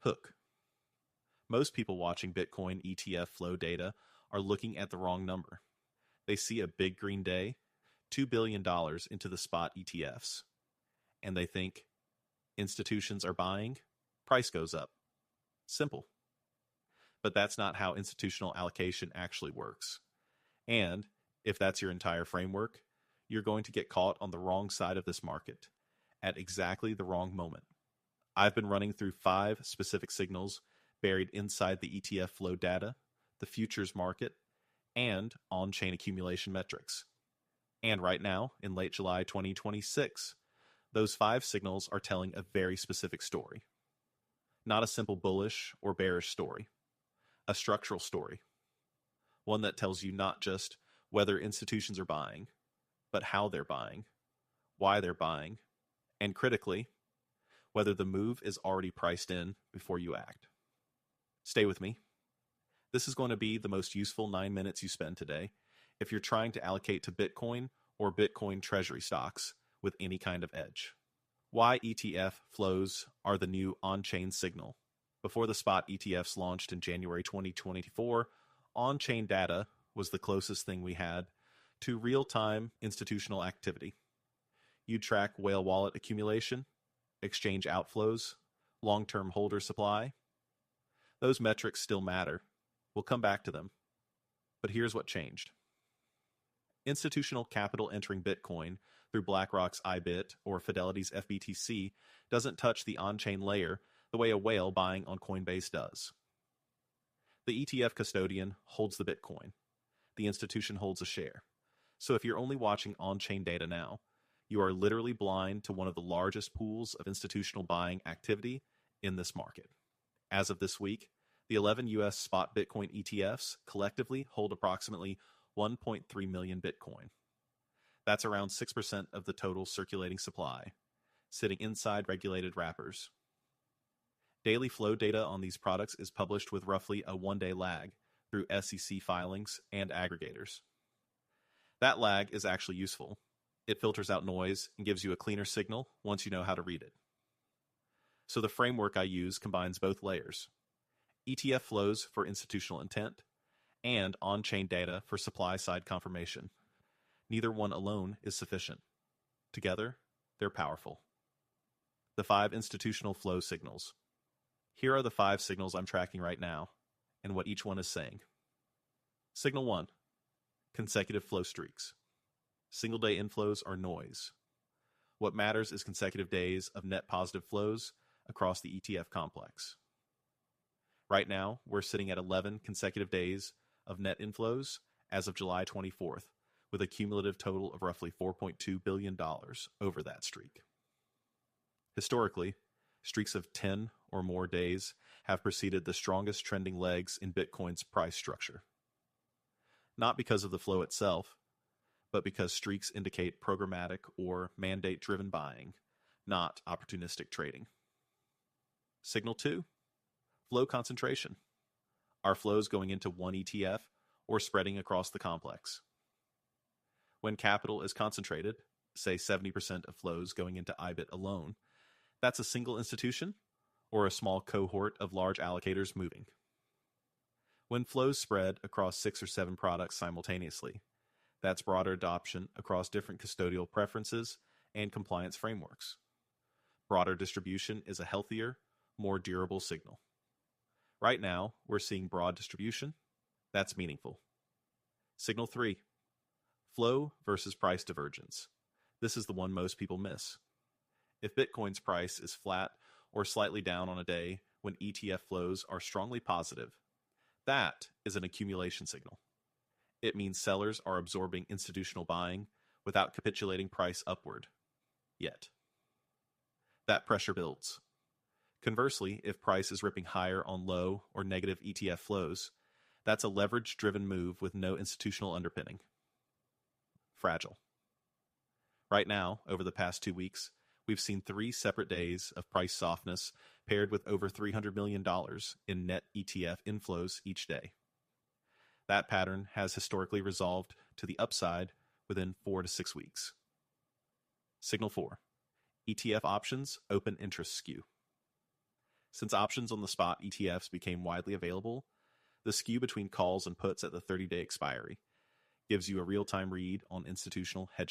Hook. Most people watching Bitcoin ETF flow data are looking at the wrong number. They see a big green day, $2 billion into the spot ETFs, and they think institutions are buying, price goes up. Simple. But that's not how institutional allocation actually works. And if that's your entire framework, you're going to get caught on the wrong side of this market at exactly the wrong moment. I've been running through 5 specific signals buried inside the ETF flow data, the futures market, and on-chain accumulation metrics. And right now, in late July 2026, those 5 signals are telling a very specific story. Not a simple bullish or bearish story. A structural story. One that tells you not just whether institutions are buying, but how they're buying, why they're buying, and critically, whether the move is already priced in before you act. Stay with me. This is going to be the most useful 9 minutes you spend today if you're trying to allocate to Bitcoin or Bitcoin treasury stocks with any kind of edge. Why ETF flows are the new on-chain signal. Before the spot ETFs launched in January 2024, on-chain data was the closest thing we had to real-time institutional activity. You'd track whale wallet accumulation, exchange outflows, long-term holder supply. Those metrics still matter. We'll come back to them. But here's what changed. Institutional capital entering Bitcoin through BlackRock's IBIT or Fidelity's FBTC doesn't touch the on-chain layer the way a whale buying on Coinbase does. The ETF custodian holds the Bitcoin. The institution holds a share. So if you're only watching on-chain data now, you are literally blind to one of the largest pools of institutional buying activity in this market. As of this week, the 11 U.S. spot Bitcoin ETFs collectively hold approximately 1.3 million Bitcoin. That's around 6% of the total circulating supply, sitting inside regulated wrappers. Daily flow data on these products is published with roughly a 1-day lag through SEC filings and aggregators. That lag is actually useful. It filters out noise and gives you a cleaner signal once you know how to read it. So the framework I use combines both layers: ETF flows for institutional intent and on-chain data for supply-side confirmation. Neither one alone is sufficient. Together, they're powerful. The 5 institutional flow signals. Here are the 5 signals I'm tracking right now, and what each one is saying. Signal 1. Consecutive flow streaks. Single-day inflows are noise. What matters is consecutive days of net positive flows across the ETF complex. Right now, we're sitting at 11 consecutive days of net inflows as of July 24th, with a cumulative total of roughly $4.2 billion over that streak. Historically, streaks of 10 or more days have preceded the strongest trending legs in Bitcoin's price structure. Not because of the flow itself, but because streaks indicate programmatic or mandate-driven buying, not opportunistic trading. Signal 2. Flow concentration. Are flows going into one ETF or spreading across the complex? When capital is concentrated, say 70% of flows going into IBIT alone, that's a single institution or a small cohort of large allocators moving. When flows spread across 6 or 7 products simultaneously, that's broader adoption across different custodial preferences and compliance frameworks. Broader distribution is a healthier, more durable signal. Right now, we're seeing broad distribution. That's meaningful. Signal 3. Flow versus price divergence. This is the one most people miss. If Bitcoin's price is flat or slightly down on a day when ETF flows are strongly positive, that is an accumulation signal. It means sellers are absorbing institutional buying without capitulating price upward. Yet. That pressure builds. Conversely, if price is ripping higher on low or negative ETF flows, that's a leverage-driven move with no institutional underpinning. Fragile. Right now, over the past 2 weeks, we've seen 3 separate days of price softness paired with over $300 million in net ETF inflows each day. That pattern has historically resolved to the upside within 4 to 6 weeks. Signal 4. ETF options open interest skew. Since options on the spot ETFs became widely available, the skew between calls and puts at the 30-day expiry gives you a real-time read on institutional hedging